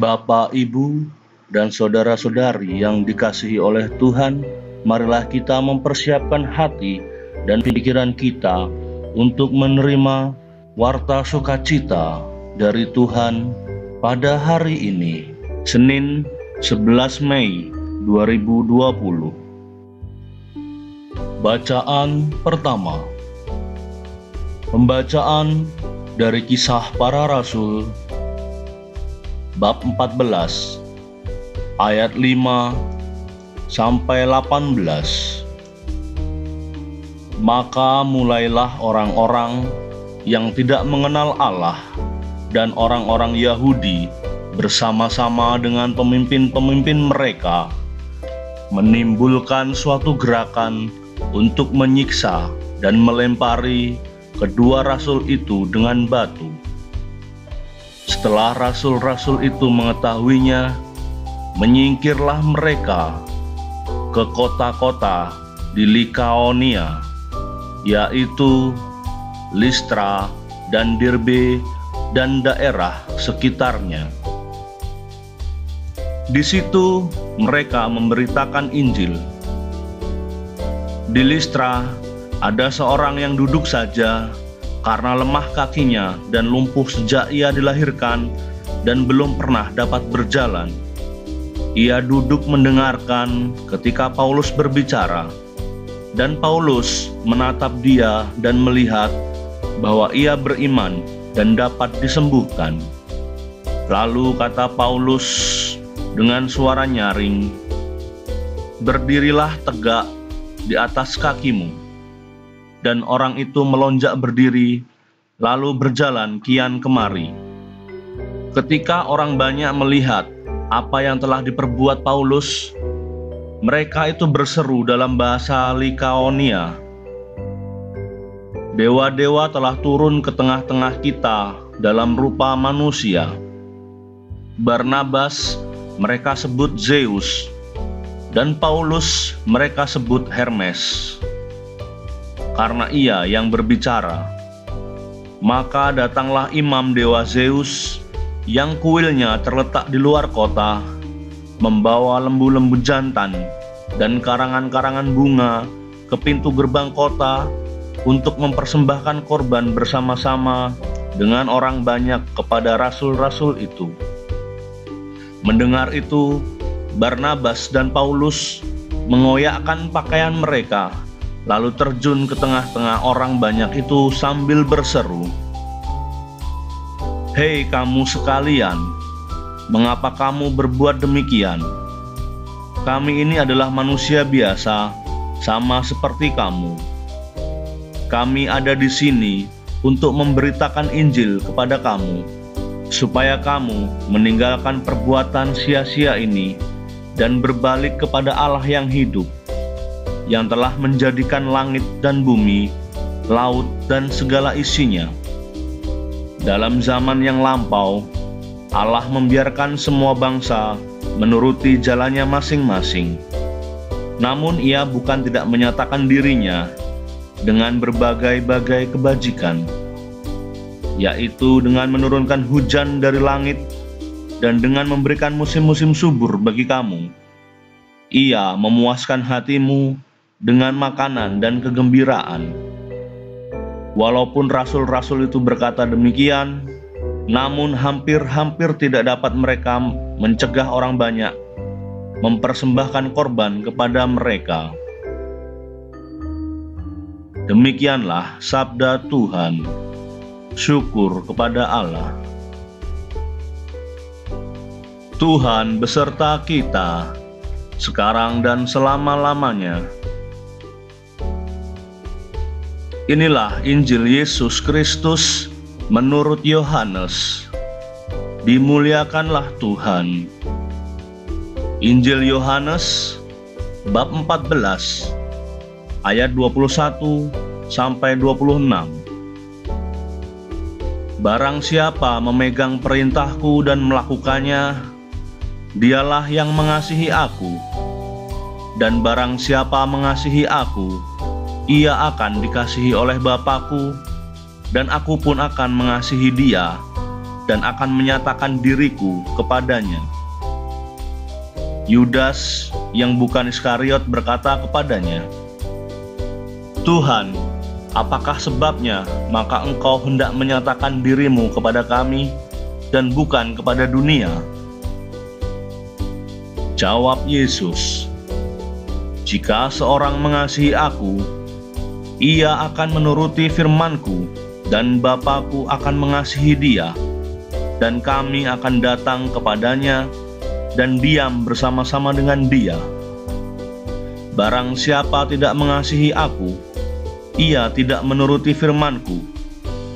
Bapak, Ibu, dan saudara-saudari yang dikasihi oleh Tuhan, marilah kita mempersiapkan hati dan pikiran kita untuk menerima warta sukacita dari Tuhan pada hari ini, Senin 11 Mei 2020. Bacaan pertama. Pembacaan dari Kisah Para Rasul bab 14 ayat 5 sampai 18. Maka mulailah orang-orang yang tidak mengenal Allah dan orang-orang Yahudi bersama-sama dengan pemimpin-pemimpin mereka menimbulkan suatu gerakan untuk menyiksa dan melempari kedua rasul itu dengan batu. Setelah rasul-rasul itu mengetahuinya, menyingkirlah mereka ke kota-kota di Likaonia, yaitu Listra dan Derbe dan daerah sekitarnya. Di situ mereka memberitakan Injil. Di Listra ada seorang yang duduk saja karena lemah kakinya dan lumpuh sejak ia dilahirkan dan belum pernah dapat berjalan. Ia duduk mendengarkan ketika Paulus berbicara, dan Paulus menatap dia dan melihat bahwa ia beriman dan dapat disembuhkan. Lalu kata Paulus dengan suara nyaring, "Berdirilah tegak di atas kakimu." Dan orang itu melonjak berdiri, lalu berjalan kian kemari. Ketika orang banyak melihat apa yang telah diperbuat Paulus, mereka itu berseru dalam bahasa Likaonia, "Dewa-dewa telah turun ke tengah-tengah kita dalam rupa manusia." Barnabas mereka sebut Zeus, dan Paulus mereka sebut Hermes, karena ia yang berbicara. Maka datanglah imam dewa Zeus yang kuilnya terletak di luar kota, membawa lembu-lembu jantan dan karangan-karangan bunga ke pintu gerbang kota untuk mempersembahkan korban bersama-sama dengan orang banyak kepada rasul-rasul itu. Mendengar itu, Barnabas dan Paulus mengoyakkan pakaian mereka, lalu terjun ke tengah-tengah orang banyak itu sambil berseru, "Hei kamu sekalian, mengapa kamu berbuat demikian? Kami ini adalah manusia biasa, sama seperti kamu. Kami ada di sini untuk memberitakan Injil kepada kamu, supaya kamu meninggalkan perbuatan sia-sia ini dan berbalik kepada Allah yang hidup, yang telah menjadikan langit dan bumi, laut dan segala isinya. Dalam zaman yang lampau, Allah membiarkan semua bangsa menuruti jalannya masing-masing. Namun ia bukan tidak menyatakan dirinya dengan berbagai-bagai kebajikan, yaitu dengan menurunkan hujan dari langit dan dengan memberikan musim-musim subur bagi kamu. Ia memuaskan hatimu dengan makanan dan kegembiraan." Walaupun rasul-rasul itu berkata demikian, namun hampir-hampir tidak dapat mereka mencegah orang banyak mempersembahkan korban kepada mereka. Demikianlah sabda Tuhan. Syukur kepada Allah. Tuhan beserta kita, sekarang dan selama-lamanya. Inilah Injil Yesus Kristus menurut Yohanes. Dimuliakanlah Tuhan. Injil Yohanes bab 14 ayat 21 sampai 26. Barang siapa memegang perintahku dan melakukannya, dialah yang mengasihi aku. Dan barang siapa mengasihi aku, ia akan dikasihi oleh Bapa-Ku, dan aku pun akan mengasihi dia dan akan menyatakan diriku kepadanya." Yudas yang bukan Iskariot berkata kepadanya, "Tuhan, apakah sebabnya maka Engkau hendak menyatakan dirimu kepada kami dan bukan kepada dunia?" Jawab Yesus, "Jika seorang mengasihi Aku, ia akan menuruti firman-Ku, dan Bapa-Ku akan mengasihi dia, dan kami akan datang kepadanya dan diam bersama-sama dengan dia. Barang siapa tidak mengasihi Aku, ia tidak menuruti firman-Ku,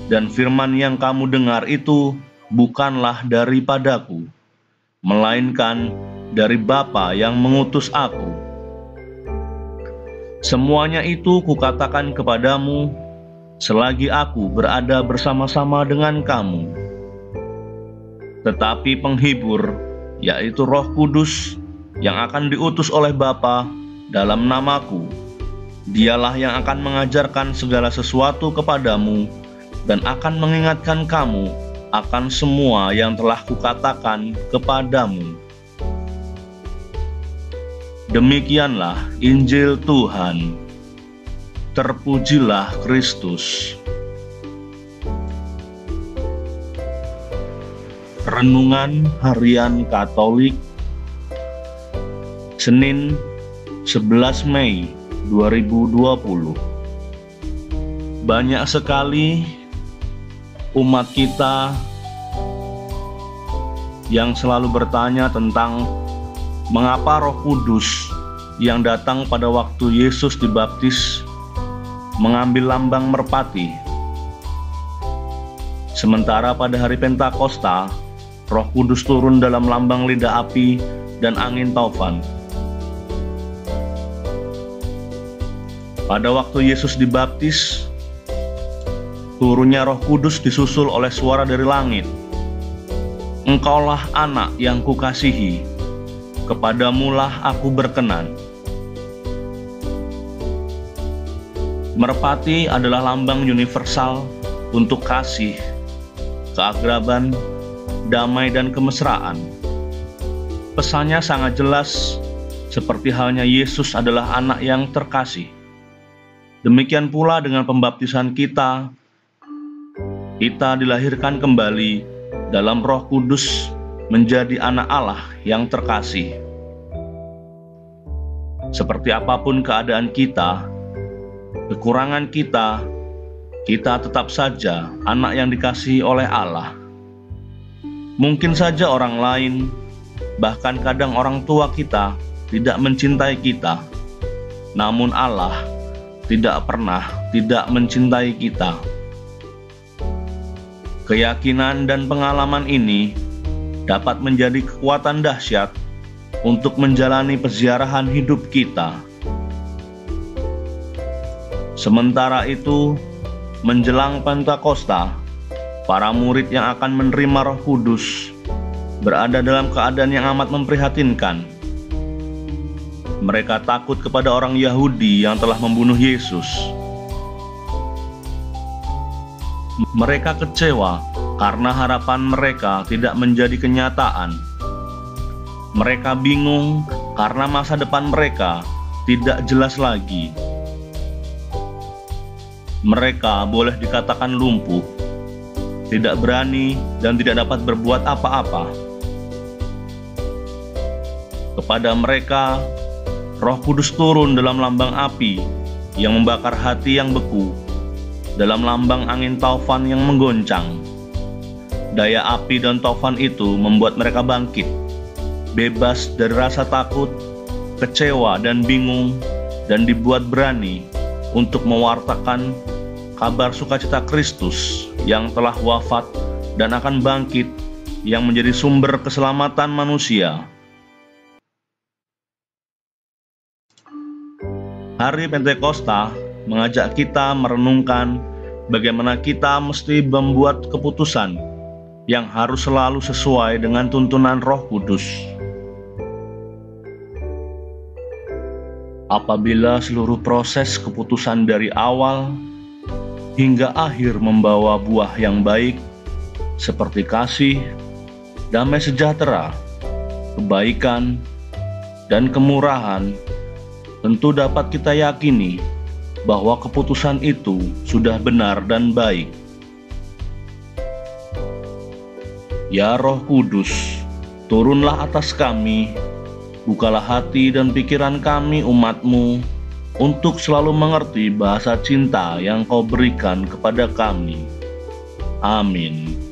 dan firman yang kamu dengar itu bukanlah daripadaku, melainkan dari Bapa yang mengutus Aku. Semuanya itu Kukatakan kepadamu selagi Aku berada bersama-sama dengan kamu. Tetapi penghibur, yaitu Roh Kudus, yang akan diutus oleh Bapa dalam namaku, Dialah yang akan mengajarkan segala sesuatu kepadamu dan akan mengingatkan kamu akan semua yang telah Kukatakan kepadamu." Demikianlah Injil Tuhan. Terpujilah Kristus. Renungan Harian Katolik, Senin 11 Mei 2020. Banyak sekali umat kita yang selalu bertanya tentang mengapa Roh Kudus yang datang pada waktu Yesus dibaptis mengambil lambang merpati, sementara pada hari Pentakosta Roh Kudus turun dalam lambang lidah api dan angin taufan. Pada waktu Yesus dibaptis, turunnya Roh Kudus disusul oleh suara dari langit, "Engkaulah anak yang Kukasihi, kepadamulah Aku berkenan." Merpati adalah lambang universal untuk kasih, keakraban, damai, dan kemesraan. Pesannya sangat jelas, seperti halnya Yesus adalah anak yang terkasih. Demikian pula dengan pembaptisan kita dilahirkan kembali dalam Roh Kudus menjadi anak Allah yang terkasih. Seperti apapun keadaan kita, kekurangan kita tetap saja anak yang dikasihi oleh Allah. Mungkin saja orang lain, bahkan kadang orang tua kita, tidak mencintai kita, namun Allah tidak pernah tidak mencintai kita. Keyakinan dan pengalaman ini dapat menjadi kekuatan dahsyat untuk menjalani peziarahan hidup kita. Sementara itu, menjelang Pentakosta, para murid yang akan menerima Roh Kudus berada dalam keadaan yang amat memprihatinkan. Mereka takut kepada orang Yahudi yang telah membunuh Yesus. Mereka kecewa karena harapan mereka tidak menjadi kenyataan. Mereka bingung karena masa depan mereka tidak jelas lagi. Mereka boleh dikatakan lumpuh, tidak berani, dan tidak dapat berbuat apa-apa. Kepada mereka, Roh Kudus turun dalam lambang api yang membakar hati yang beku, dalam lambang angin taufan yang menggoncang. Daya api dan taufan itu membuat mereka bangkit, bebas dari rasa takut, kecewa, dan bingung, dan dibuat berani untuk mewartakan kabar sukacita Kristus yang telah wafat dan akan bangkit, yang menjadi sumber keselamatan manusia. Hari Pentakosta mengajak kita merenungkan bagaimana kita mesti membuat keputusan yang harus selalu sesuai dengan tuntunan Roh Kudus. Apabila seluruh proses keputusan dari awal hingga akhir membawa buah yang baik, seperti kasih, damai sejahtera, kebaikan, dan kemurahan, tentu dapat kita yakini bahwa keputusan itu sudah benar dan baik. Ya Roh Kudus, turunlah atas kami, bukalah hati dan pikiran kami umat-Mu untuk selalu mengerti bahasa cinta yang Kau berikan kepada kami. Amin.